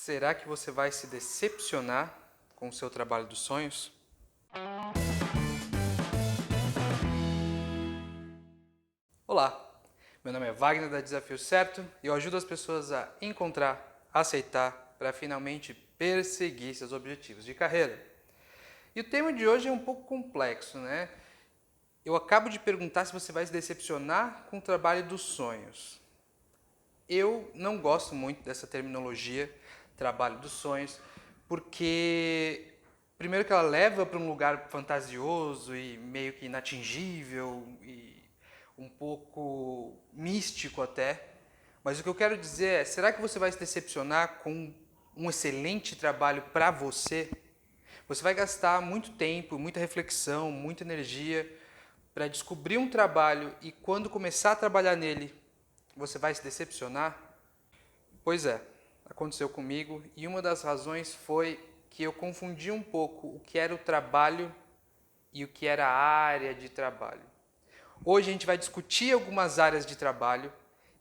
Será que você vai se decepcionar com o seu trabalho dos sonhos? Olá, meu nome é Wagner da Desafio Certo e eu ajudo as pessoas a encontrar, aceitar, para finalmente perseguir seus objetivos de carreira. E o tema de hoje é um pouco complexo, né? Eu acabo de perguntar se você vai se decepcionar com o trabalho dos sonhos. Eu não gosto muito dessa terminologia, trabalho dos sonhos, porque primeiro que ela leva para um lugar fantasioso e meio que inatingível e um pouco místico até. Mas o que eu quero dizer é, será que você vai se decepcionar com um excelente trabalho para você? Você vai gastar muito tempo, muita reflexão, muita energia para descobrir um trabalho e quando começar a trabalhar nele, você vai se decepcionar? Pois é, aconteceu comigo e uma das razões foi que eu confundi um pouco o que era o trabalho e o que era a área de trabalho. Hoje a gente vai discutir algumas áreas de trabalho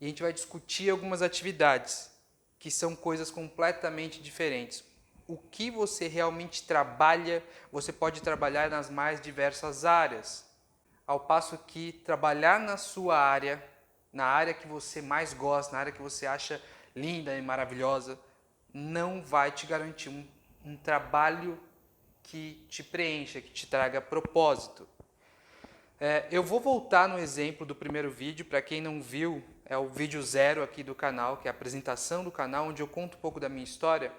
e a gente vai discutir algumas atividades que são coisas completamente diferentes. O que você realmente trabalha, você pode trabalhar nas mais diversas áreas. Ao passo que trabalhar na sua área, na área que você mais gosta, na área que você acha linda e maravilhosa, não vai te garantir um trabalho que te preencha, que te traga propósito. Eu vou voltar no exemplo do primeiro vídeo, para quem não viu, é o vídeo 0 aqui do canal, que é a apresentação do canal, onde eu conto um pouco da minha história.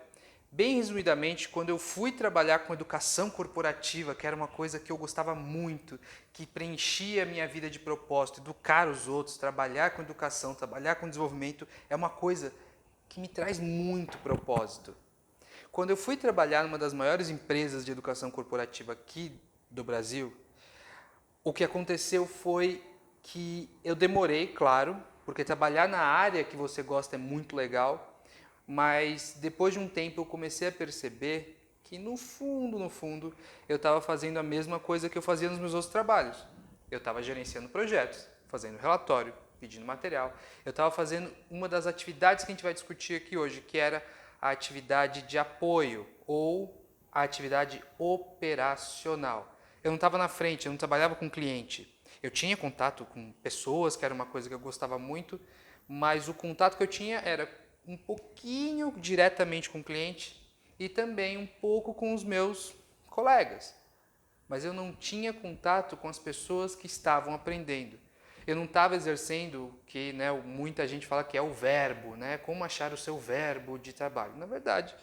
Bem resumidamente, quando eu fui trabalhar com educação corporativa, que era uma coisa que eu gostava muito, que preenchia a minha vida de propósito, educar os outros, trabalhar com educação, trabalhar com desenvolvimento, é uma coisa que me traz muito propósito. Quando eu fui trabalhar numa das maiores empresas de educação corporativa aqui do Brasil, o que aconteceu foi que eu demorei, claro, porque trabalhar na área que você gosta é muito legal, mas depois de um tempo eu comecei a perceber que no fundo, eu estava fazendo a mesma coisa que eu fazia nos meus outros trabalhos. Eu estava gerenciando projetos, fazendo relatório, pedindo material. Eu estava fazendo uma das atividades que a gente vai discutir aqui hoje, que era a atividade de apoio ou a atividade operacional. Eu não estava na frente, eu não trabalhava com cliente. Eu tinha contato com pessoas, que era uma coisa que eu gostava muito, mas o contato que eu tinha era um pouquinho diretamente com o cliente e também um pouco com os meus colegas. Mas eu não tinha contato com as pessoas que estavam aprendendo. Eu não estava exercendo o que muita gente fala que é o verbo, como achar o seu verbo de trabalho. Na verdade,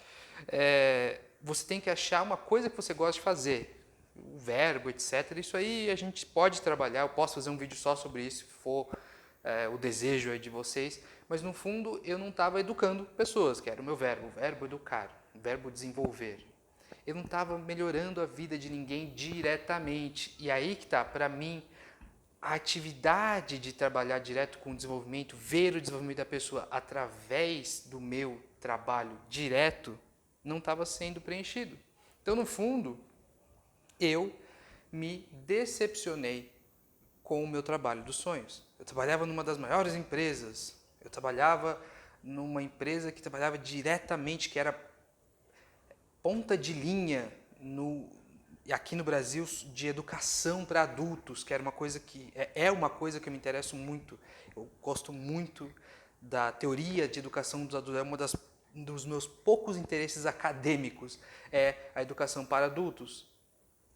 você tem que achar uma coisa que você gosta de fazer. O verbo, etc. Isso aí a gente pode trabalhar, eu posso fazer um vídeo só sobre isso, se for o desejo aí de vocês, mas no fundo eu não estava educando pessoas, que era o meu verbo, o verbo educar, o verbo desenvolver. Eu não estava melhorando a vida de ninguém diretamente. E aí que está, para mim, a atividade de trabalhar direto com o desenvolvimento, ver o desenvolvimento da pessoa através do meu trabalho direto, não estava sendo preenchido. Então, no fundo, eu me decepcionei com o meu trabalho dos sonhos. Eu trabalhava numa das maiores empresas, eu trabalhava numa empresa que trabalhava diretamente, que era ponta de linha aqui no Brasil de educação para adultos, que era uma coisa que é uma coisa que eu me interesso muito. Eu gosto muito da teoria de educação dos adultos, é um dos meus poucos interesses acadêmicos, é a educação para adultos.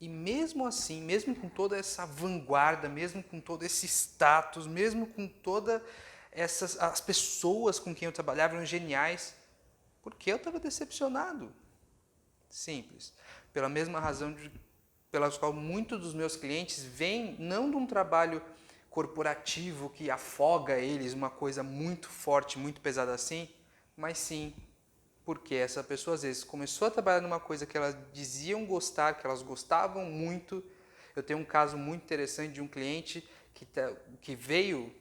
E mesmo assim, mesmo com toda essa vanguarda, mesmo com todo esse status, mesmo com todas as pessoas com quem eu trabalhava eram geniais, porque eu estava decepcionado. Simples. Pela mesma razão pela qual muitos dos meus clientes vêm não de um trabalho corporativo que afoga eles, uma coisa muito forte, muito pesada assim, mas sim porque essa pessoa às vezes começou a trabalhar numa coisa que elas diziam gostar, que elas gostavam muito. Eu tenho um caso muito interessante de um cliente que veio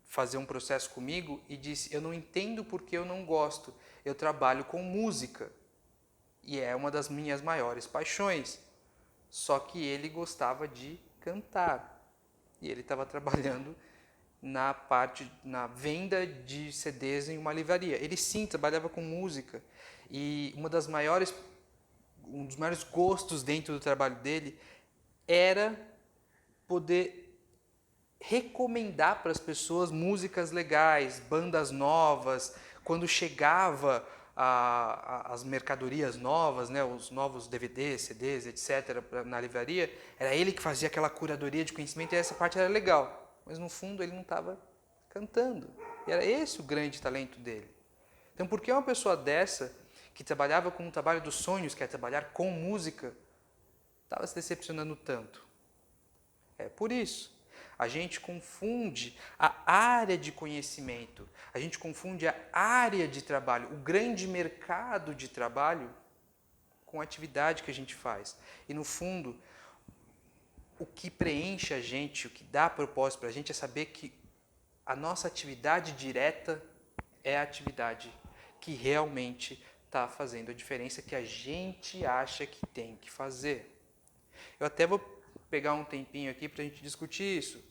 fazer um processo comigo e disse: eu não entendo porque eu não gosto, eu trabalho com música e é uma das minhas maiores paixões. Só que ele gostava de cantar e ele estava trabalhando na venda de CDs em uma livraria. Ele sim trabalhava com música e um dos maiores gostos dentro do trabalho dele era poder recomendar para as pessoas músicas legais, bandas novas. Quando chegava as mercadorias novas, né, os novos DVDs, CDs, etc., na livraria, era ele que fazia aquela curadoria de conhecimento e essa parte era legal. Mas no fundo ele não estava cantando. E era esse o grande talento dele. Então por que uma pessoa dessa, que trabalhava com o trabalho dos sonhos, que é trabalhar com música, estava se decepcionando tanto? É por isso. A gente confunde a área de conhecimento, a gente confunde a área de trabalho, o grande mercado de trabalho com a atividade que a gente faz. E no fundo, o que preenche a gente, o que dá propósito para a gente é saber que a nossa atividade direta é a atividade que realmente está fazendo a diferença que a gente acha que tem que fazer. Eu até vou pegar um tempinho aqui para a gente discutir isso.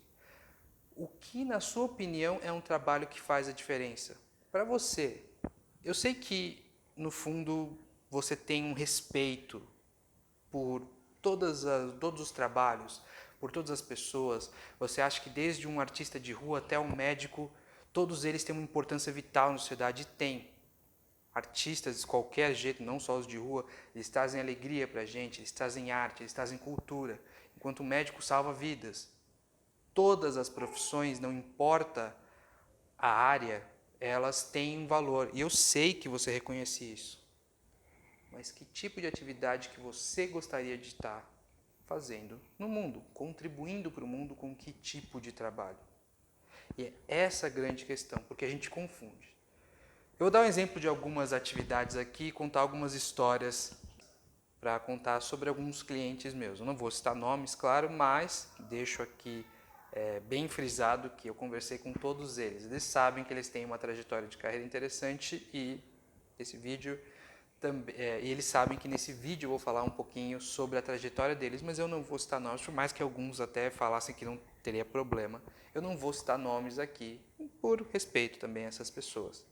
O que, na sua opinião, é um trabalho que faz a diferença? Para você, eu sei que, no fundo, você tem um respeito por todos os trabalhos, por todas as pessoas. Você acha que desde um artista de rua até um médico, todos eles têm uma importância vital na sociedade? E tem. Artistas de qualquer jeito, não só os de rua, eles trazem alegria para a gente, eles trazem arte, eles trazem cultura. Enquanto o médico salva vidas. Todas as profissões, não importa a área, elas têm um valor. E eu sei que você reconhece isso. Mas que tipo de atividade que você gostaria de estar fazendo no mundo? Contribuindo para o mundo com que tipo de trabalho? E é essa a grande questão, porque a gente confunde. Eu vou dar um exemplo de algumas atividades aqui e contar algumas histórias para contar sobre alguns clientes meus. Eu não vou citar nomes, claro, mas deixo aqui bem frisado que eu conversei com todos eles. Eles sabem que eles têm uma trajetória de carreira interessante e esse vídeo e eles sabem que nesse vídeo eu vou falar um pouquinho sobre a trajetória deles, mas eu não vou citar nomes, por mais que alguns até falassem que não teria problema. Eu não vou citar nomes aqui, por respeito também a essas pessoas.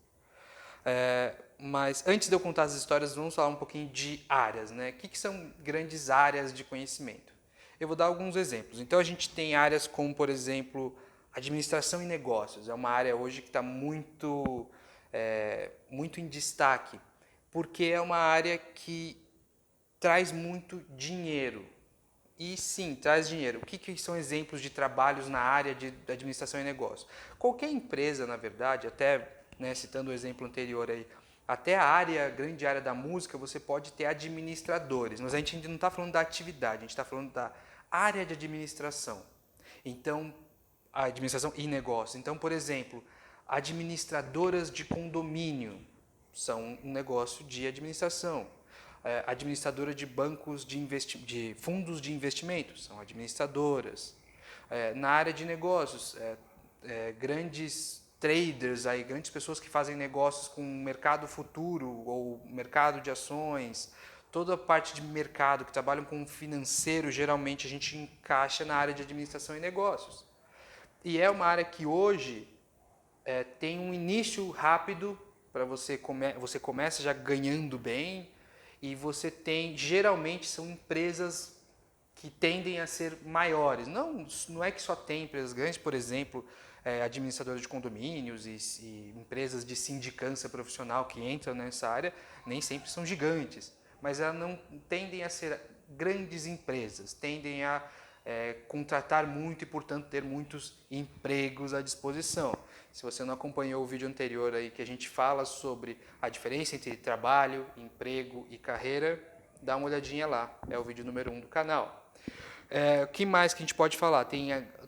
Mas antes de eu contar as histórias, vamos falar um pouquinho de áreas, né? O que são grandes áreas de conhecimento? Eu vou dar alguns exemplos. Então a gente tem áreas como, por exemplo, administração e negócios. É uma área hoje que está muito em destaque, porque é uma área que traz muito dinheiro. E sim, traz dinheiro. O que são exemplos de trabalhos na área de administração e negócios? Qualquer empresa, na verdade, até citando o exemplo anterior aí, até a grande área da música, você pode ter administradores, mas a gente ainda não está falando da atividade, a gente está falando da área de administração. Então, a administração e negócio. Então, por exemplo, administradoras de condomínio são um negócio de administração. Administradora de bancos de fundos de investimentos, são administradoras. Na área de negócios, grandes traders, grandes pessoas que fazem negócios com o mercado futuro ou mercado de ações, toda a parte de mercado que trabalham com o financeiro, geralmente a gente encaixa na área de administração e negócios. E é uma área que hoje tem um início rápido, para você começa já ganhando bem, e você tem, geralmente são empresas que tendem a ser maiores. Não é que só tem empresas grandes, por exemplo, administradoras de condomínios e empresas de sindicância profissional que entram nessa área, nem sempre são gigantes, mas elas não tendem a ser grandes empresas, tendem a contratar muito e, portanto, ter muitos empregos à disposição. Se você não acompanhou o vídeo anterior aí que a gente fala sobre a diferença entre trabalho, emprego e carreira, dá uma olhadinha lá, é o vídeo número 1 do canal. O que mais que a gente pode falar?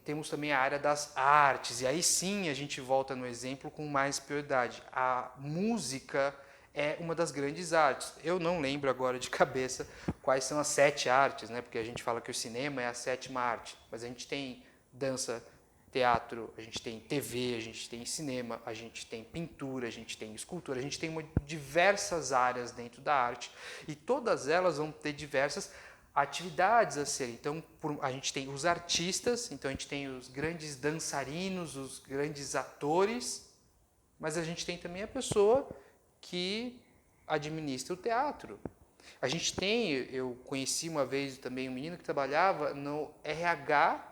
Temos também a área das artes, e aí sim a gente volta no exemplo com mais prioridade. A música é uma das grandes artes. Eu não lembro agora de cabeça quais são as 7 artes, né? Porque a gente fala que o cinema é a 7ª arte, mas a gente tem dança, teatro, a gente tem TV, a gente tem cinema, a gente tem pintura, a gente tem escultura, a gente tem diversas áreas dentro da arte e todas elas vão ter diversas atividades a serem. Então, a gente tem os artistas, então a gente tem os grandes dançarinos, os grandes atores, mas a gente tem também a pessoa que administra o teatro. A gente tem, eu conheci uma vez também um menino que trabalhava no RH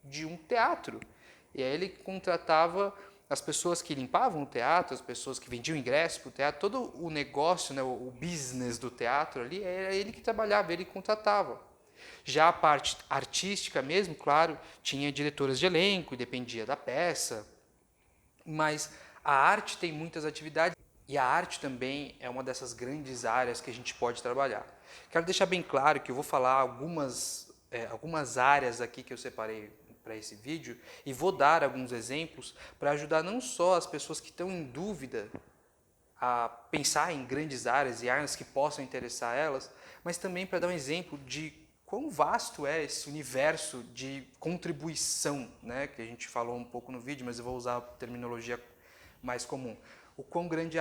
de um teatro. E aí ele contratava as pessoas que limpavam o teatro, as pessoas que vendiam ingressos para o teatro, todo o negócio, né, o business do teatro ali, era ele que trabalhava, ele que contratava. Já a parte artística mesmo, claro, tinha diretoras de elenco, dependia da peça, mas a arte tem muitas atividades e a arte também é uma dessas grandes áreas que a gente pode trabalhar. Quero deixar bem claro que eu vou falar algumas áreas aqui que eu separei para esse vídeo e vou dar alguns exemplos para ajudar não só as pessoas que estão em dúvida a pensar em grandes áreas e áreas que possam interessar elas, mas também para dar um exemplo de quão vasto é esse universo de contribuição, né, que a gente falou um pouco no vídeo, mas eu vou usar a terminologia mais comum. O quão grande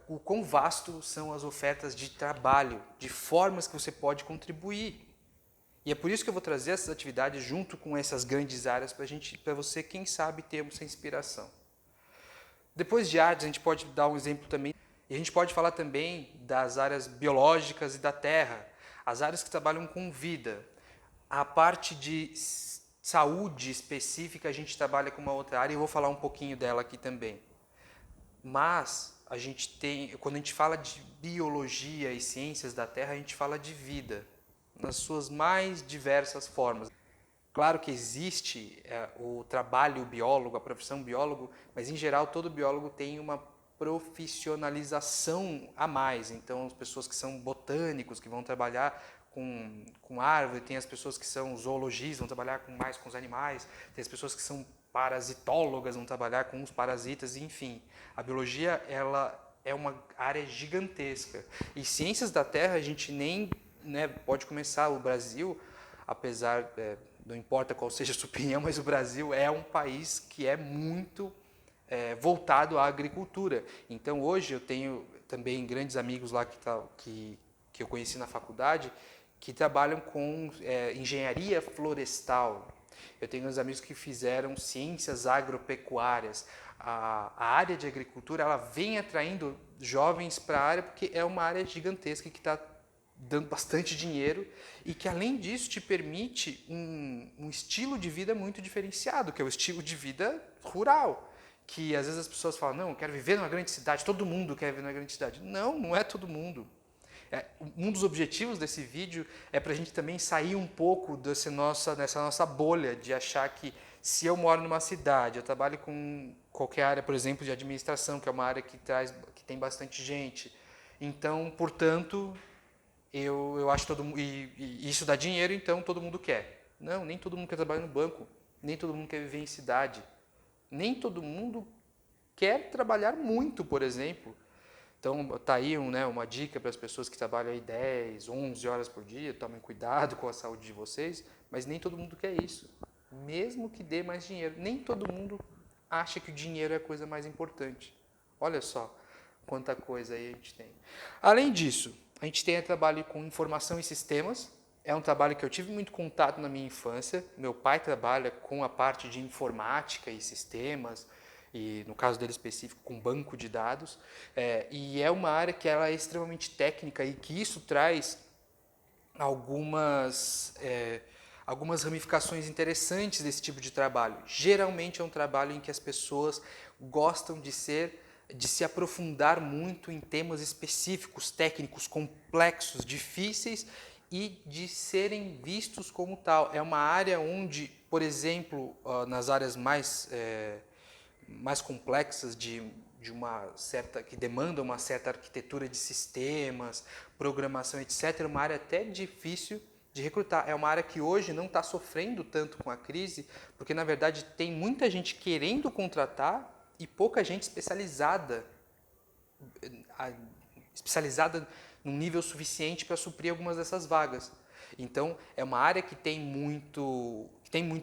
o quão vasto são as ofertas de trabalho, de formas que você pode contribuir. E é por isso que eu vou trazer essas atividades junto com essas grandes áreas para você, quem sabe, ter essa inspiração. Depois de artes, a gente pode dar um exemplo também, e a gente pode falar também das áreas biológicas e da terra, as áreas que trabalham com vida. A parte de saúde específica, a gente trabalha com uma outra área, e eu vou falar um pouquinho dela aqui também. Mas a gente tem, quando a gente fala de biologia e ciências da terra, a gente fala de vida, nas suas mais diversas formas. Claro que existe o trabalho biólogo, a profissão biólogo, mas em geral todo biólogo tem uma profissionalização a mais. Então as pessoas que são botânicos, que vão trabalhar com árvore, tem as pessoas que são zoologistas, vão trabalhar mais com os animais, tem as pessoas que são parasitólogas, vão trabalhar com os parasitas, enfim. A biologia ela é uma área gigantesca. E ciências da terra a gente nem pode começar. O Brasil, apesar, não importa qual seja a sua opinião, mas o Brasil é um país que é muito voltado à agricultura. Então hoje eu tenho também grandes amigos lá que eu conheci na faculdade que trabalham com engenharia florestal. Eu tenho uns amigos que fizeram ciências agropecuárias. A área de agricultura ela vem atraindo jovens para a área porque é uma área gigantesca que está dando bastante dinheiro e que, além disso, te permite um estilo de vida muito diferenciado, que é o estilo de vida rural. Que às vezes as pessoas falam, não, eu quero viver numa grande cidade, todo mundo quer viver numa grande cidade. Não, não é todo mundo. Um dos objetivos desse vídeo é para a gente também sair um pouco dessa nossa bolha de achar que se eu moro numa cidade, eu trabalho com qualquer área, por exemplo, de administração, que é uma área que tem bastante gente, então, portanto, eu acho e isso dá dinheiro, então todo mundo quer. Não, nem todo mundo quer trabalhar no banco, nem todo mundo quer viver em cidade, nem todo mundo quer trabalhar muito, por exemplo. Então, está aí uma dica para as pessoas que trabalham aí 10, 11 horas por dia, tomem cuidado com a saúde de vocês, mas nem todo mundo quer isso. Mesmo que dê mais dinheiro, nem todo mundo acha que o dinheiro é a coisa mais importante. Olha só quanta coisa aí a gente tem. Além disso, a gente tem trabalho com informação e sistemas. É um trabalho que eu tive muito contato na minha infância. Meu pai trabalha com a parte de informática e sistemas, e no caso dele específico, com banco de dados. E é uma área que ela é extremamente técnica e que isso traz algumas ramificações interessantes desse tipo de trabalho. Geralmente é um trabalho em que as pessoas gostam de se aprofundar muito em temas específicos, técnicos, complexos, difíceis e de serem vistos como tal. É uma área onde, por exemplo, nas áreas mais complexas que demandam uma certa arquitetura de sistemas, programação, etc., é uma área até difícil de recrutar. É uma área que hoje não está sofrendo tanto com a crise, porque na verdade tem muita gente querendo contratar e pouca gente especializada num nível suficiente para suprir algumas dessas vagas. Então, é uma área que tem muito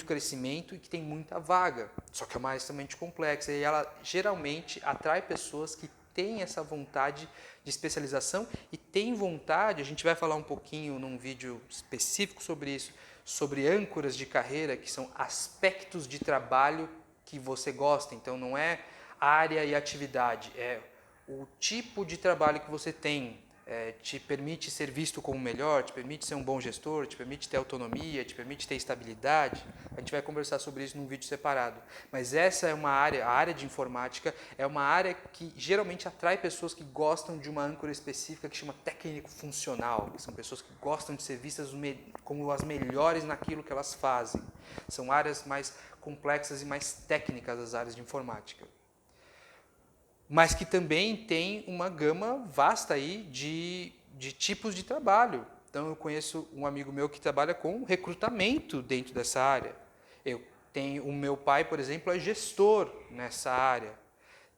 crescimento e que tem muita vaga, só que é uma área extremamente complexa e ela geralmente atrai pessoas que tem essa vontade de especialização e tem vontade, a gente vai falar um pouquinho num vídeo específico sobre isso, sobre âncoras de carreira, que são aspectos de trabalho que você gosta. Então não é área e atividade, é o tipo de trabalho que você tem. Te permite ser visto como melhor, te permite ser um bom gestor, te permite ter autonomia, te permite ter estabilidade. A gente vai conversar sobre isso num vídeo separado. Mas essa é uma área, a área de informática é uma área que geralmente atrai pessoas que gostam de uma âncora específica que chama técnico funcional, que são pessoas que gostam de ser vistas como as melhores naquilo que elas fazem. São áreas mais complexas e mais técnicas das áreas de informática. Mas que também tem uma gama vasta aí de tipos de trabalho. Então, eu conheço um amigo meu que trabalha com recrutamento dentro dessa área. O meu pai, por exemplo, é gestor nessa área.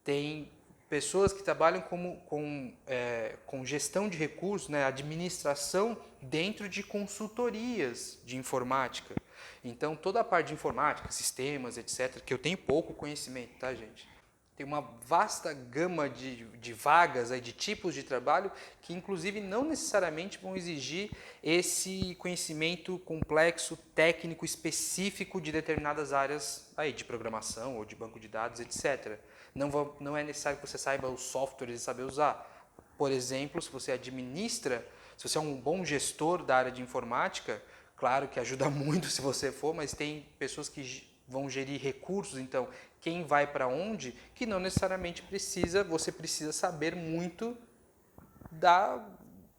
Tem pessoas que trabalham com gestão de recursos, né, administração dentro de consultorias de informática. Então, toda a parte de informática, sistemas, etc., que eu tenho pouco conhecimento, tá, gente? Tem uma vasta gama de vagas, aí, de tipos de trabalho, que inclusive não necessariamente vão exigir esse conhecimento complexo, técnico, específico de determinadas áreas aí, de programação ou de banco de dados, etc. Não é necessário que você saiba os softwares e saber usar. Por exemplo, se você se você é um bom gestor da área de informática, claro que ajuda muito se você for, mas tem pessoas que vão gerir recursos, então quem vai para onde, que não necessariamente você precisa saber muito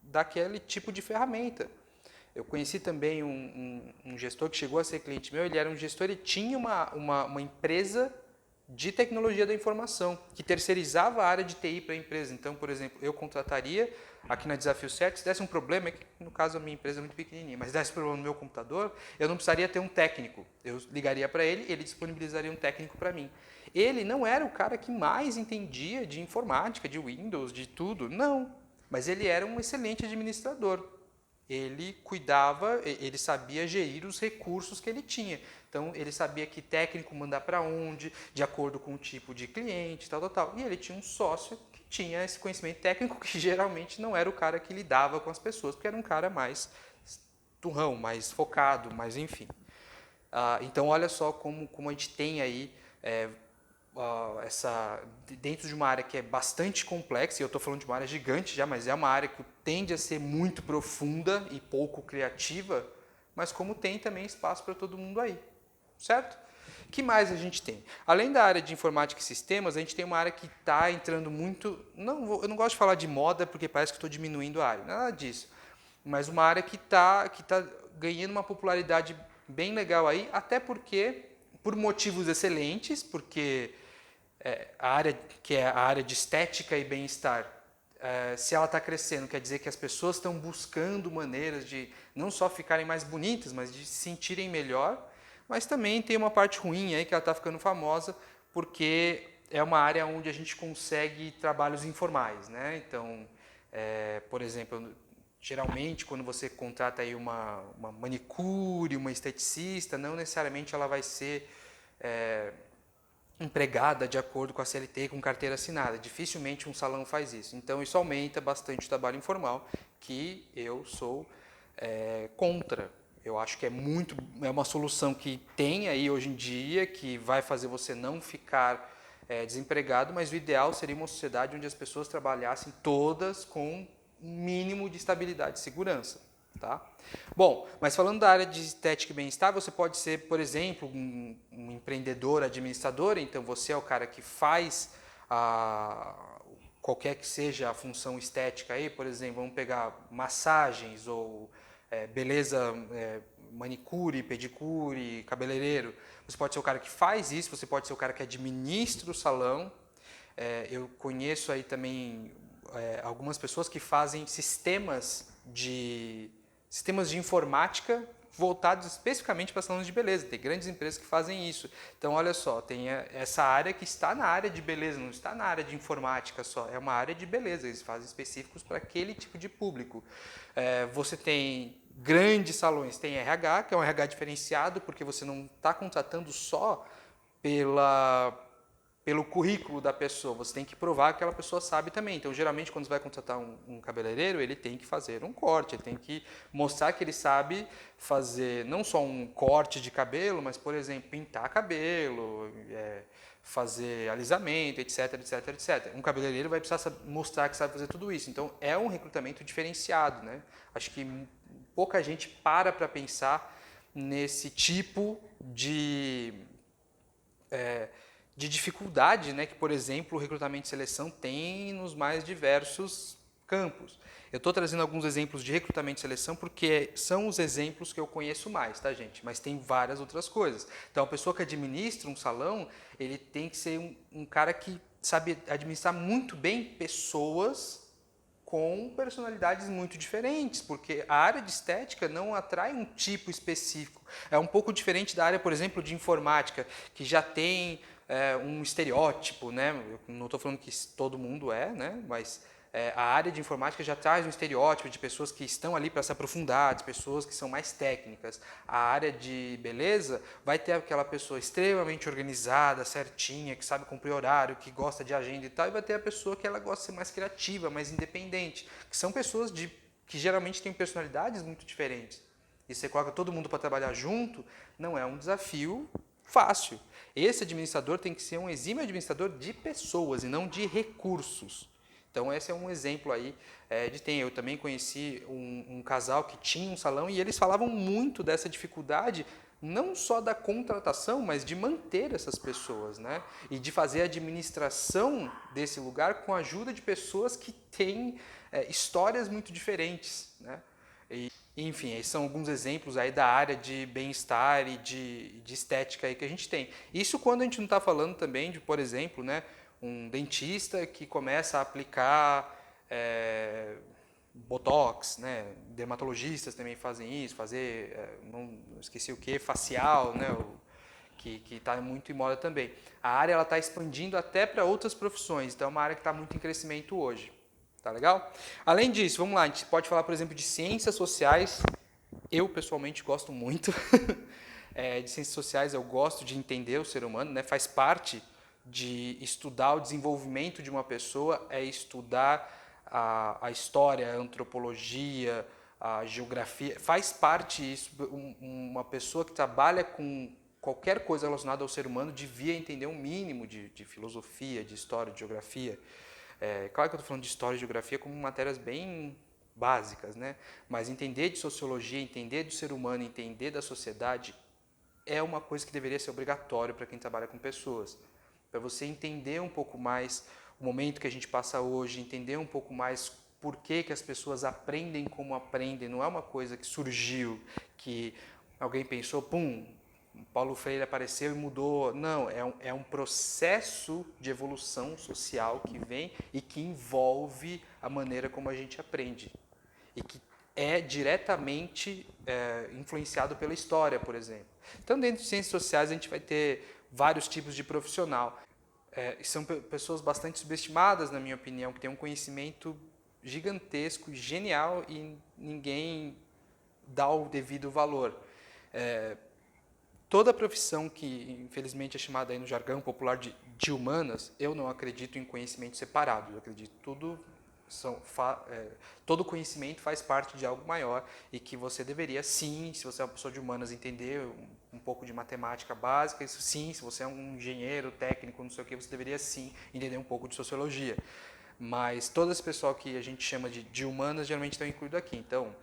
daquele tipo de ferramenta. Eu conheci também um gestor que chegou a ser cliente meu, ele era um gestor e tinha uma empresa de tecnologia da informação, que terceirizava a área de TI para a empresa. Então, por exemplo, eu contrataria aqui na Desafio Certo, se desse um problema, é que no caso a minha empresa é muito pequenininha, mas se desse problema no meu computador, eu não precisaria ter um técnico. Eu ligaria para ele disponibilizaria um técnico para mim. Ele não era o cara que mais entendia de informática, de Windows, de tudo, não. Mas ele era um excelente administrador. Ele cuidava, ele sabia gerir os recursos que ele tinha. Então, ele sabia que técnico mandar para onde, de acordo com o tipo de cliente, tal, tal, tal. E ele tinha um sócio que tinha esse conhecimento técnico, que geralmente não era o cara que lidava com as pessoas, porque era um cara mais turrão, mais focado, mais enfim. Então, olha só como a gente tem aí dentro de uma área que é bastante complexa, e eu estou falando de uma área gigante já, mas é uma área que tende a ser muito profunda e pouco criativa, mas como tem também espaço para todo mundo aí, certo? O que mais a gente tem? Além da área de informática e sistemas, a gente tem uma área que está entrando muito... eu não gosto de falar de moda, porque parece que estou diminuindo a área, nada disso, mas uma área que tá ganhando uma popularidade bem legal aí, até porque, por motivos excelentes, porque a área que é a área de estética e bem-estar, se ela está crescendo, quer dizer que as pessoas estão buscando maneiras de não só ficarem mais bonitas, mas de se sentirem melhor, mas também tem uma parte ruim aí que ela está ficando famosa, porque é uma área onde a gente consegue trabalhos informais, né? Então, por exemplo, geralmente quando você contrata aí uma manicure, uma esteticista, não necessariamente ela vai ser empregada de acordo com a CLT, com carteira assinada. Dificilmente um salão faz isso. Então, isso aumenta bastante o trabalho informal, que eu sou contra. Eu acho que é uma solução que tem aí hoje em dia, que vai fazer você não ficar desempregado, mas o ideal seria uma sociedade onde as pessoas trabalhassem todas com um mínimo de estabilidade e segurança. Tá? Bom, mas falando da área de estética e bem-estar, você pode ser, por exemplo, um empreendedor, administrador, então você é o cara que faz qualquer que seja a função estética aí, por exemplo, vamos pegar massagens ou beleza, manicure, pedicure, cabeleireiro. Você pode ser o cara que faz isso, você pode ser o cara que administra o salão. Eu conheço aí também algumas pessoas que fazem sistemas de informática voltados especificamente para salões de beleza. Tem grandes empresas que fazem isso. Então, olha só, tem essa área que está na área de beleza, não está na área de informática só, é uma área de beleza, eles fazem específicos para aquele tipo de público. Você tem grandes salões, tem RH, que é um RH diferenciado, porque você não está contratando só pelo currículo da pessoa, você tem que provar que aquela pessoa sabe também. Então, geralmente, quando você vai contratar um cabeleireiro, ele tem que fazer um corte, ele tem que mostrar que ele sabe fazer não só um corte de cabelo, mas, por exemplo, pintar cabelo, fazer alisamento, etc, etc, etc. Um cabeleireiro vai precisar mostrar que sabe fazer tudo isso. Então, é um recrutamento diferenciado, né? Acho que pouca gente para pensar nesse tipo de dificuldade, né, que, por exemplo, o recrutamento e seleção tem nos mais diversos campos. Eu estou trazendo alguns exemplos de recrutamento e seleção porque são os exemplos que eu conheço mais, tá, gente? Mas tem várias outras coisas. Então, a pessoa que administra um salão, ele tem que ser um cara que sabe administrar muito bem pessoas com personalidades muito diferentes, porque a área de estética não atrai um tipo específico. É um pouco diferente da área, por exemplo, de informática, que já tem um estereótipo, né? Eu não estou falando que todo mundo né? Mas a área de informática já traz um estereótipo de pessoas que estão ali para se aprofundar, de pessoas que são mais técnicas. A área de beleza vai ter aquela pessoa extremamente organizada, certinha, que sabe cumprir horário, que gosta de agenda e tal, e vai ter a pessoa que ela gosta de ser mais criativa, mais independente, que são pessoas que geralmente têm personalidades muito diferentes. E você coloca todo mundo para trabalhar junto, não é um desafio fácil. Esse administrador tem que ser um exímio administrador de pessoas e não de recursos. Então, esse é um exemplo aí de tem. Eu também conheci um casal que tinha um salão e eles falavam muito dessa dificuldade, não só da contratação, mas de manter essas pessoas, né? E de fazer a administração desse lugar com a ajuda de pessoas que têm histórias muito diferentes, né? Enfim, esses são alguns exemplos aí da área de bem-estar e de estética aí que a gente tem. Isso quando a gente não está falando também de, por exemplo, né, um dentista que começa a aplicar botox, né? Dermatologistas também fazem isso, não esqueci o que, facial, né? Que está muito em moda também. A área está expandindo até para outras profissões, então é uma área que está muito em crescimento hoje. Tá legal? Além disso, vamos lá, a gente pode falar, por exemplo, de ciências sociais. Eu, pessoalmente, gosto muito de ciências sociais, eu gosto de entender o ser humano, né? Faz parte de estudar o desenvolvimento de uma pessoa, é estudar a história, a antropologia, a geografia. Faz parte isso, uma pessoa que trabalha com qualquer coisa relacionada ao ser humano devia entender um mínimo de filosofia, de história, de geografia. Claro que eu estou falando de história e geografia como matérias bem básicas, né? Mas entender de sociologia, entender do ser humano, entender da sociedade é uma coisa que deveria ser obrigatório para quem trabalha com pessoas. Para você entender um pouco mais o momento que a gente passa hoje, entender um pouco mais por que as pessoas aprendem como aprendem. Não é uma coisa que surgiu, que alguém pensou, pum, Paulo Freire apareceu e mudou. Não, é um processo de evolução social que vem e que envolve a maneira como a gente aprende. E que é diretamente influenciado pela história, por exemplo. Então, dentro de ciências sociais, a gente vai ter vários tipos de profissional. São pessoas bastante subestimadas, na minha opinião, que têm um conhecimento gigantesco, genial, e ninguém dá o devido valor. Toda profissão que, infelizmente, é chamada aí no jargão popular de humanas, eu não acredito em conhecimento separado. Eu acredito que todo conhecimento faz parte de algo maior e que você deveria, sim, se você é uma pessoa de humanas, entender um pouco de matemática básica, isso sim, se você é um engenheiro, técnico, não sei o que, você deveria, sim, entender um pouco de sociologia. Mas todo esse pessoal que a gente chama de humanas geralmente estão incluídos aqui. Então,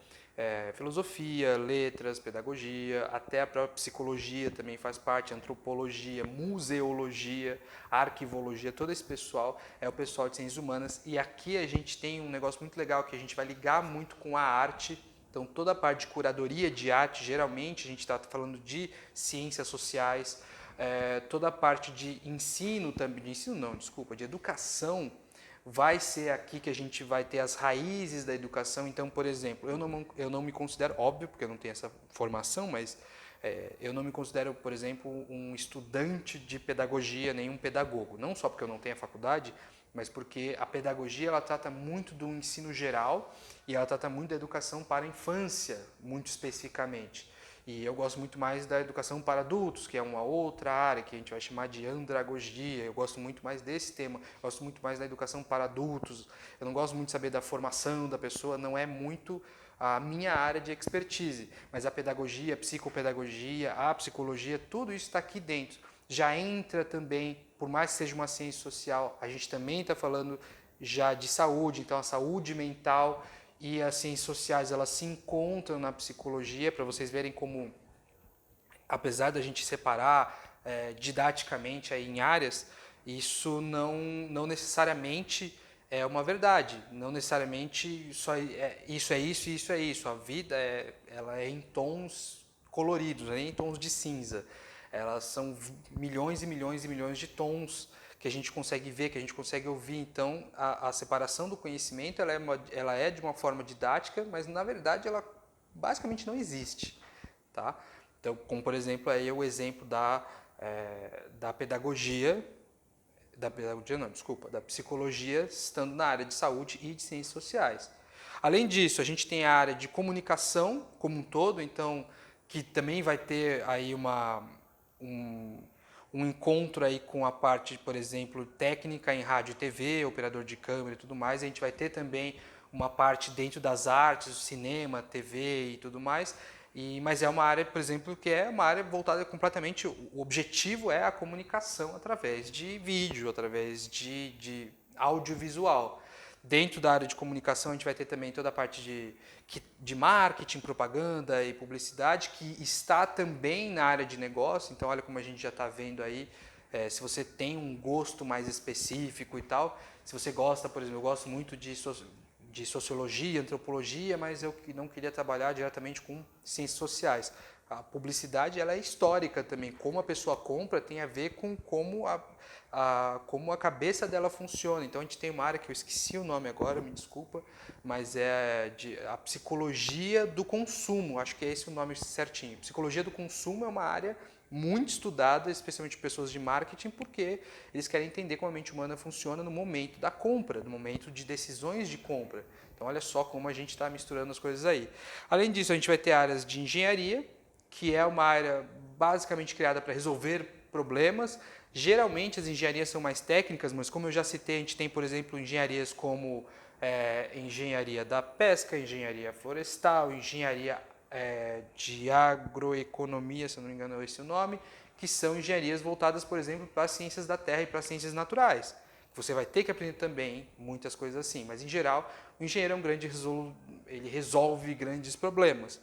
filosofia, letras, pedagogia, até a própria psicologia também faz parte, antropologia, museologia, arquivologia, todo esse pessoal é o pessoal de ciências humanas. E aqui a gente tem um negócio muito legal que a gente vai ligar muito com a arte. Então, toda a parte de curadoria de arte, geralmente a gente está falando de ciências sociais, toda a parte de ensino também, de educação, vai ser aqui que a gente vai ter as raízes da educação. Então, por exemplo, eu não me considero, óbvio, porque eu não tenho essa formação, mas eu não me considero, por exemplo, um estudante de pedagogia, nenhum pedagogo. Não só porque eu não tenho a faculdade, mas porque a pedagogia ela trata muito do ensino geral e ela trata muito da educação para a infância, muito especificamente. E eu gosto muito mais da educação para adultos, que é uma outra área que a gente vai chamar de andragogia. Eu gosto muito mais desse tema, eu gosto muito mais da educação para adultos. Eu não gosto muito de saber da formação da pessoa, não é muito a minha área de expertise, mas a pedagogia, a psicopedagogia, a psicologia, tudo isso está aqui dentro. Já entra também, por mais que seja uma ciência social, a gente também está falando já de saúde, então a saúde mental e as ciências sociais, elas se encontram na psicologia, para vocês verem como, apesar da gente separar didaticamente aí em áreas, isso não necessariamente é uma verdade, não necessariamente só isso é isso e isso é isso. A vida ela é em tons coloridos, em tons de cinza. Elas são milhões e milhões e milhões de tons que a gente consegue ver, que a gente consegue ouvir. Então, a separação do conhecimento ela é de uma forma didática, mas na verdade ela basicamente não existe, tá? Então, como por exemplo, aí é o exemplo da pedagogia, da psicologia, estando na área de saúde e de ciências sociais. Além disso, a gente tem a área de comunicação como um todo, então, que também vai ter aí um encontro aí com a parte, por exemplo, técnica em rádio e TV, operador de câmera e tudo mais. A gente vai ter também uma parte dentro das artes, cinema, TV e tudo mais. Mas é uma área, por exemplo, que é uma área voltada completamente... O objetivo é a comunicação através de vídeo, através de audiovisual. Dentro da área de comunicação, a gente vai ter também toda a parte de marketing, propaganda e publicidade, que está também na área de negócio. Então, olha como a gente já está vendo aí, se você tem um gosto mais específico e tal. Se você gosta, por exemplo, eu gosto muito de sociologia, antropologia, mas eu não queria trabalhar diretamente com ciências sociais. A publicidade ela é histórica também. Como a pessoa compra tem a ver com como a cabeça dela funciona. Então a gente tem uma área que eu esqueci o nome agora, me desculpa, mas é a psicologia do consumo. Acho que é esse o nome certinho. Psicologia do consumo é uma área muito estudada, especialmente por pessoas de marketing, porque eles querem entender como a mente humana funciona no momento da compra, no momento de decisões de compra. Então olha só como a gente está misturando as coisas aí. Além disso, a gente vai ter áreas de engenharia, que é uma área basicamente criada para resolver problemas. Geralmente as engenharias são mais técnicas, mas como eu já citei, a gente tem, por exemplo, engenharias como engenharia da pesca, engenharia florestal, engenharia de agroeconomia, se eu não me engano é esse o nome, que são engenharias voltadas, por exemplo, para as ciências da terra e para as ciências naturais. Você vai ter que aprender também muitas coisas assim, mas em geral o engenheiro é ele resolve grandes problemas.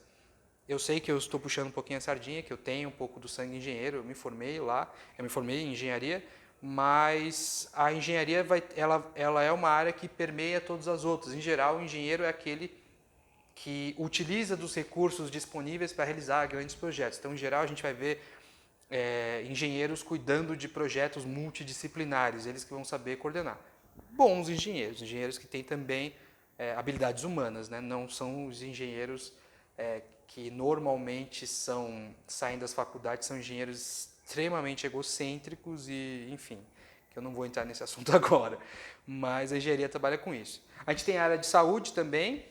Eu sei que eu estou puxando um pouquinho a sardinha, que eu tenho um pouco do sangue engenheiro, eu me formei lá, eu me formei em engenharia, mas a engenharia ela é uma área que permeia todas as outras. Em geral, o engenheiro é aquele que utiliza dos recursos disponíveis para realizar grandes projetos. Então, em geral, a gente vai ver engenheiros cuidando de projetos multidisciplinares, eles que vão saber coordenar. Bons engenheiros que têm também habilidades humanas, né? Não são os engenheiros que normalmente saem das faculdades, são engenheiros extremamente egocêntricos e, enfim, que eu não vou entrar nesse assunto agora, mas a engenharia trabalha com isso. A gente tem a área de saúde também,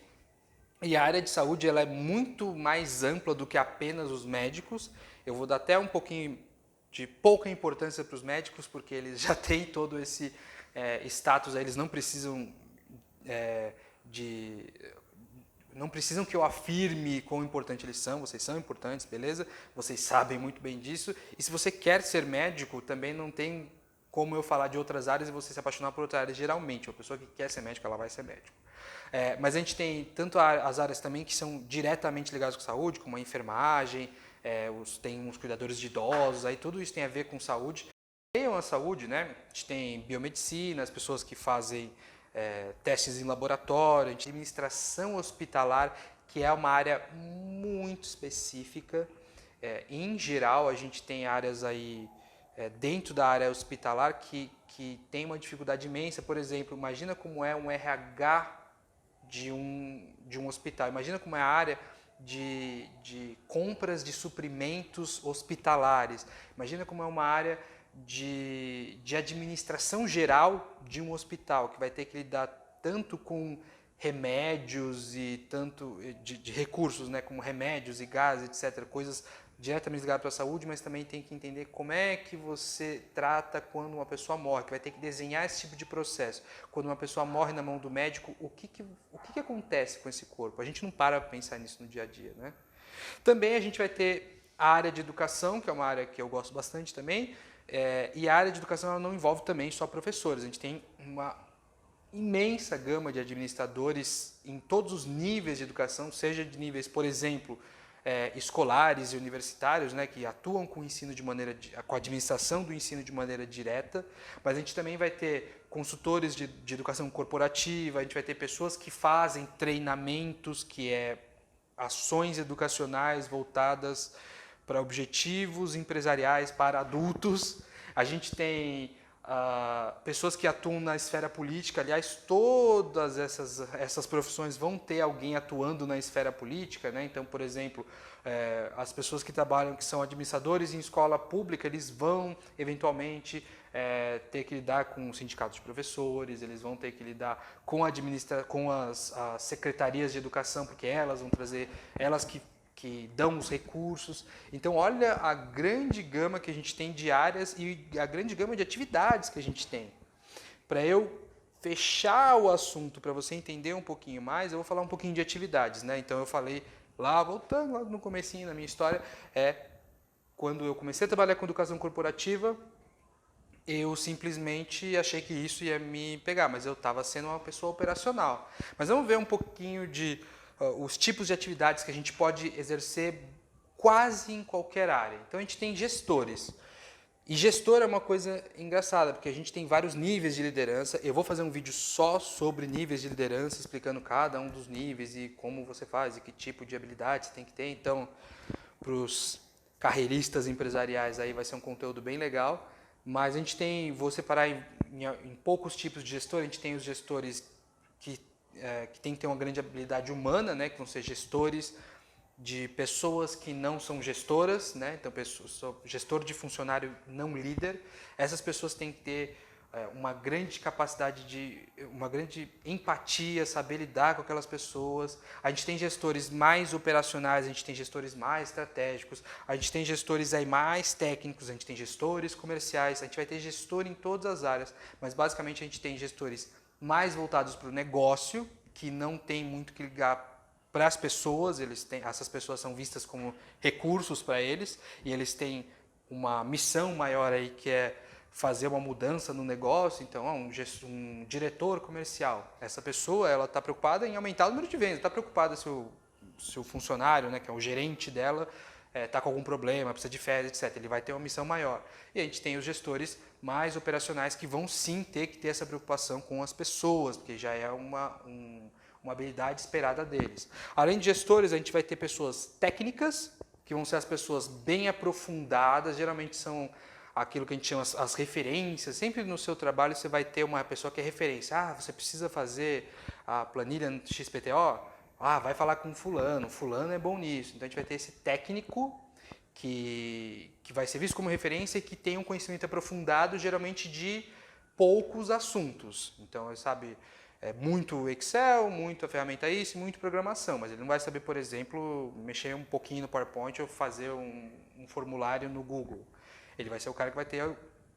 e a área de saúde ela é muito mais ampla do que apenas os médicos. Eu vou dar até um pouquinho de pouca importância para os médicos, porque eles já têm todo esse status, eles não precisam não precisam que eu afirme quão importante eles são, vocês são importantes, beleza? Vocês sabem muito bem disso. E se você quer ser médico, também não tem como eu falar de outras áreas e você se apaixonar por outra área. Geralmente, uma pessoa que quer ser médico, ela vai ser médico. Mas a gente tem tanto as áreas também que são diretamente ligadas com saúde, como a enfermagem, tem os cuidadores de idosos, aí tudo isso tem a ver com saúde. Tem a saúde, né? A gente tem biomedicina, as pessoas que fazem testes em laboratório, a gente tem administração hospitalar, que é uma área muito específica. Em geral, a gente tem áreas aí dentro da área hospitalar que tem uma dificuldade imensa. Por exemplo, imagina como é um RH de um hospital, imagina como é a área de compras de suprimentos hospitalares, imagina como é uma área de administração geral de um hospital, que vai ter que lidar tanto com remédios e tanto de recursos, né, como remédios e gases, etc., coisas diretamente ligadas à saúde, mas também tem que entender como é que você trata quando uma pessoa morre, que vai ter que desenhar esse tipo de processo. Quando uma pessoa morre na mão do médico, o que acontece com esse corpo? A gente não para pensar nisso no dia a dia, né? Também a gente vai ter a área de educação, que é uma área que eu gosto bastante também, e a área de educação ela não envolve também só professores. A gente tem uma imensa gama de administradores em todos os níveis de educação, seja de níveis, por exemplo, escolares e universitários, né, que atuam com o ensino com a administração do ensino de maneira direta, mas a gente também vai ter consultores de educação corporativa, a gente vai ter pessoas que fazem treinamentos, que é ações educacionais voltadas para objetivos empresariais para adultos. A gente tem pessoas que atuam na esfera política. Aliás, todas essas profissões vão ter alguém atuando na esfera política, né? Então, por exemplo, as pessoas que trabalham, que são administradores em escola pública, eles vão eventualmente ter que lidar com o sindicato de professores, eles vão ter que lidar com as secretarias de educação, porque elas vão trazer, elas que dão os recursos. Então, olha a grande gama que a gente tem de áreas e a grande gama de atividades que a gente tem. Para eu fechar o assunto, para você entender um pouquinho mais, eu vou falar um pouquinho de atividades, né? Então, eu falei voltando lá no comecinho da minha história, quando eu comecei a trabalhar com educação corporativa, eu simplesmente achei que isso ia me pegar, mas eu estava sendo uma pessoa operacional. Mas vamos ver um pouquinho de os tipos de atividades que a gente pode exercer quase em qualquer área. Então a gente tem gestores. E gestor é uma coisa engraçada, porque a gente tem vários níveis de liderança. Eu vou fazer um vídeo só sobre níveis de liderança, explicando cada um dos níveis e como você faz e que tipo de habilidades tem que ter. Então, para os carreiristas empresariais aí vai ser um conteúdo bem legal. Mas a gente tem, vou separar em poucos tipos de gestor. A gente tem os gestores que tem que ter uma grande habilidade humana, né, que vão ser gestores de pessoas que não são gestoras, né, então gestor de funcionário não líder. Essas pessoas têm que ter uma grande capacidade uma grande empatia, saber lidar com aquelas pessoas. A gente tem gestores mais operacionais, a gente tem gestores mais estratégicos, a gente tem gestores aí mais técnicos, a gente tem gestores comerciais, a gente vai ter gestor em todas as áreas, mas basicamente a gente tem gestores mais voltados para o negócio, que não tem muito que ligar para as pessoas, essas pessoas são vistas como recursos para eles, e eles têm uma missão maior aí, que é fazer uma mudança no negócio. Então, um diretor comercial, essa pessoa ela está preocupada em aumentar o número de vendas, está preocupada se o funcionário, né, que é o gerente dela, está com algum problema, precisa de férias, etc. Ele vai ter uma missão maior. E a gente tem os gestores mais operacionais que vão sim ter que ter essa preocupação com as pessoas, porque já é uma habilidade esperada deles. Além de gestores, a gente vai ter pessoas técnicas, que vão ser as pessoas bem aprofundadas, geralmente são aquilo que a gente chama as referências. Sempre no seu trabalho você vai ter uma pessoa que é referência. Você precisa fazer a planilha no XPTO? Vai falar com fulano é bom nisso. Então a gente vai ter esse técnico que vai ser visto como referência e que tem um conhecimento aprofundado, geralmente de poucos assuntos. Então, sabe, muito Excel, muito a ferramenta isso, muito programação, mas ele não vai saber, por exemplo, mexer um pouquinho no PowerPoint ou fazer um formulário no Google. Ele vai ser o cara que vai ter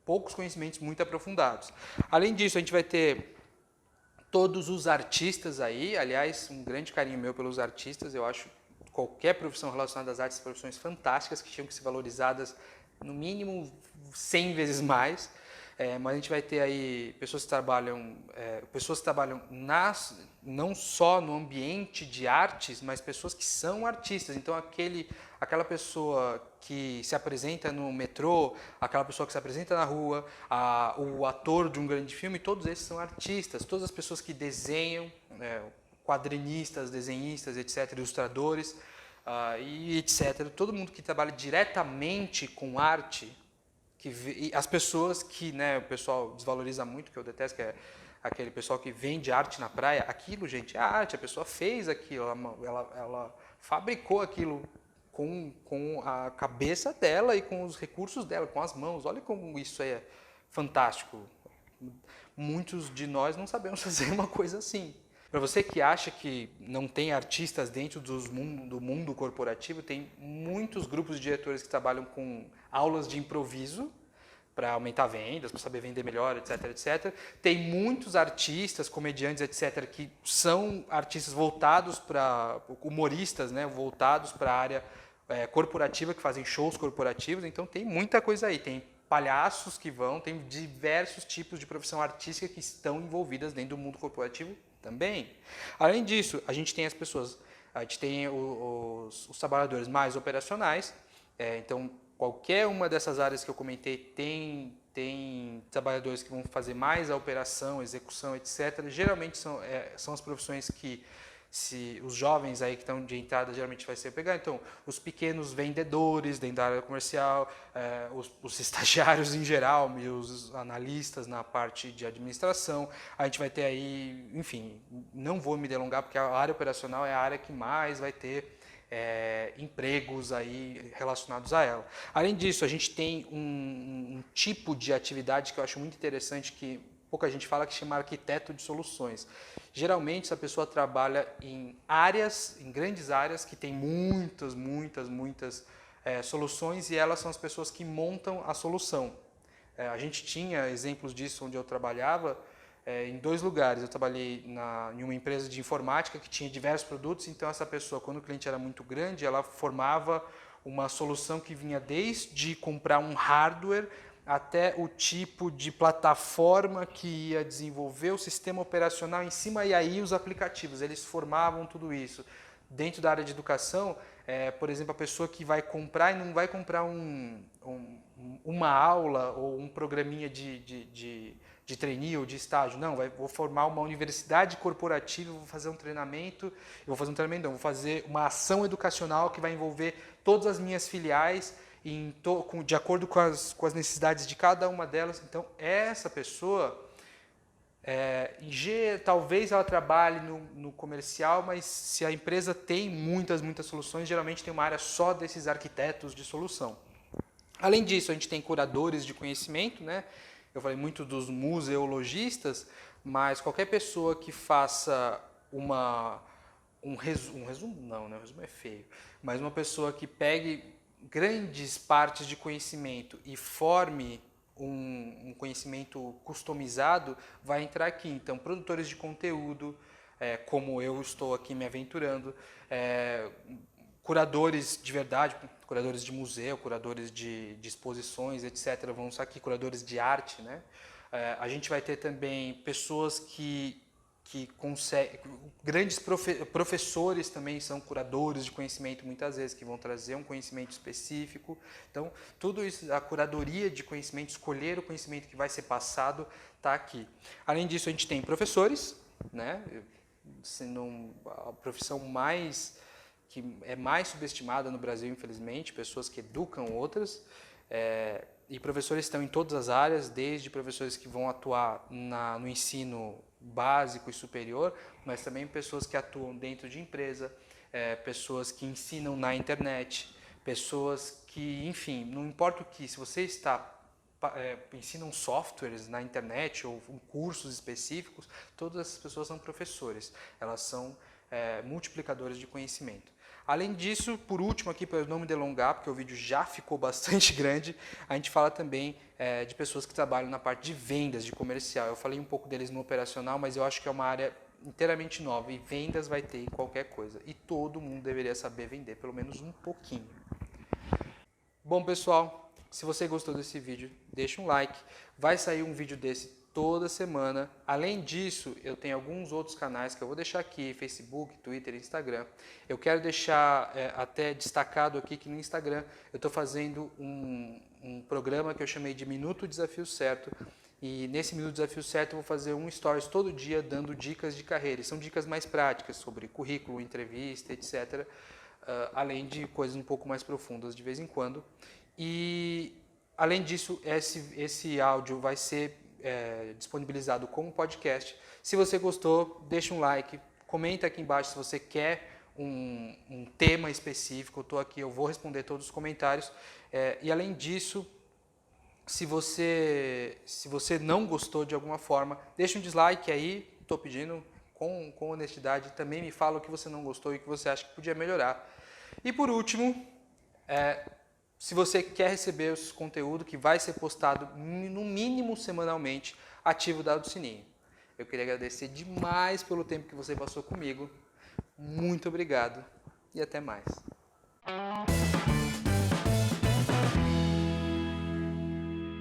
poucos conhecimentos muito aprofundados. Além disso, a gente vai ter todos os artistas aí. Aliás, um grande carinho meu pelos artistas. Eu acho qualquer profissão relacionada às artes, profissões fantásticas que tinham que ser valorizadas no mínimo 100 vezes mais. Mas a gente vai ter aí pessoas que trabalham não só no ambiente de artes, mas pessoas que são artistas. Então aquela pessoa que se apresenta no metrô, aquela pessoa que se apresenta na rua, o ator de um grande filme, todos esses são artistas. Todas as pessoas que desenham, quadrinistas, desenhistas, etc., ilustradores, e etc. Todo mundo que trabalha diretamente com arte, as pessoas que, o pessoal desvaloriza muito, que eu detesto, que é aquele pessoal que vende arte na praia. Aquilo, gente, é arte. A pessoa fez aquilo, ela fabricou aquilo com a cabeça dela e com os recursos dela, com as mãos. Olha como isso é fantástico. Muitos de nós não sabemos fazer uma coisa assim. Para você que acha que não tem artistas dentro do mundo corporativo, tem muitos grupos de diretores que trabalham com aulas de improviso para aumentar vendas, para saber vender melhor, etc, etc. Tem muitos artistas, comediantes, etc, que são artistas voltados para humoristas, né, voltados para a área corporativa, que fazem shows corporativos. Então tem muita coisa aí. Tem palhaços que vão, tem diversos tipos de profissão artística que estão envolvidas dentro do mundo corporativo também. Além disso, a gente tem as pessoas, a gente tem os trabalhadores mais operacionais, então qualquer uma dessas áreas que eu comentei tem trabalhadores que vão fazer mais a operação, execução, etc. Geralmente são as profissões que os jovens aí que estão de entrada geralmente vai ser pegar. Então, os pequenos vendedores dentro da área comercial, os estagiários em geral, e os analistas na parte de administração. A gente vai ter aí, enfim, não vou me delongar porque a área operacional é a área que mais vai ter empregos aí relacionados a ela. Além disso, a gente tem um tipo de atividade que eu acho muito interessante, que pouca gente fala, que chama arquiteto de soluções. Geralmente, essa pessoa trabalha em áreas, em grandes áreas, que tem muitas soluções, e elas são as pessoas que montam a solução. A gente tinha exemplos disso onde eu trabalhava, em 2 lugares. Eu trabalhei em uma empresa de informática que tinha diversos produtos, então essa pessoa, quando o cliente era muito grande, ela formava uma solução que vinha desde comprar um hardware até o tipo de plataforma que ia desenvolver o sistema operacional em cima, e aí os aplicativos, eles formavam tudo isso. Dentro da área de educação, por exemplo, a pessoa que vai comprar, e não vai comprar uma aula ou um programinha de trainee ou de estágio, não, vou formar uma universidade corporativa, vou fazer um treinamento, vou fazer uma ação educacional que vai envolver todas as minhas filiais, de acordo com as necessidades de cada uma delas. Então, essa pessoa, talvez ela trabalhe no comercial, mas se a empresa tem muitas soluções, geralmente tem uma área só desses arquitetos de solução. Além disso, a gente tem curadores de conhecimento, né? Eu falei muito dos museologistas, mas qualquer pessoa que faça um resumo, não, né? O resumo é feio, mas uma pessoa que pegue grandes partes de conhecimento e forme um conhecimento customizado, vai entrar aqui. Então, produtores de conteúdo, como eu estou aqui me aventurando, curadores de verdade, curadores de museu, curadores de exposições, etc. Vão estar aqui, curadores de arte, né? A gente vai ter também pessoas que conseguem, grandes professores também são curadores de conhecimento muitas vezes, que vão trazer um conhecimento específico. Então, tudo isso, a curadoria de conhecimento, escolher o conhecimento que vai ser passado, está aqui. Além disso, a gente tem professores, né? Sendo a profissão que é mais subestimada no Brasil, infelizmente, pessoas que educam outras. E professores estão em todas as áreas, desde professores que vão atuar no ensino básico e superior, mas também pessoas que atuam dentro de empresa, pessoas que ensinam na internet, pessoas que, enfim, não importa o que, se você ensinam softwares na internet ou cursos específicos, todas essas pessoas são professores, elas são multiplicadores de conhecimento. Além disso, por último aqui, para eu não me delongar, porque o vídeo já ficou bastante grande, a gente fala também de pessoas que trabalham na parte de vendas, de comercial. Eu falei um pouco deles no operacional, mas eu acho que é uma área inteiramente nova, e vendas vai ter em qualquer coisa. E todo mundo deveria saber vender, pelo menos um pouquinho. Bom, pessoal, se você gostou desse vídeo, deixa um like. Vai sair um vídeo desse toda semana. Além disso, eu tenho alguns outros canais que eu vou deixar aqui, Facebook, Twitter, Instagram. Eu quero deixar até destacado aqui que no Instagram eu estou fazendo um programa que eu chamei de Minuto Desafio Certo. E nesse Minuto Desafio Certo eu vou fazer um stories todo dia dando dicas de carreira. E são dicas mais práticas sobre currículo, entrevista, etc. Além de coisas um pouco mais profundas de vez em quando. E além disso, esse áudio vai ser disponibilizado como podcast. Se você gostou, deixa um like, comenta aqui embaixo se você quer um tema específico. Eu estou aqui, eu vou responder todos os comentários. E além disso, se você não gostou de alguma forma, deixa um dislike aí, estou pedindo, com honestidade, também me fala o que você não gostou e o que você acha que podia melhorar. E por último, se você quer receber esse conteúdo que vai ser postado no mínimo semanalmente, ativa o dado do sininho. Eu queria agradecer demais pelo tempo que você passou comigo. Muito obrigado e até mais.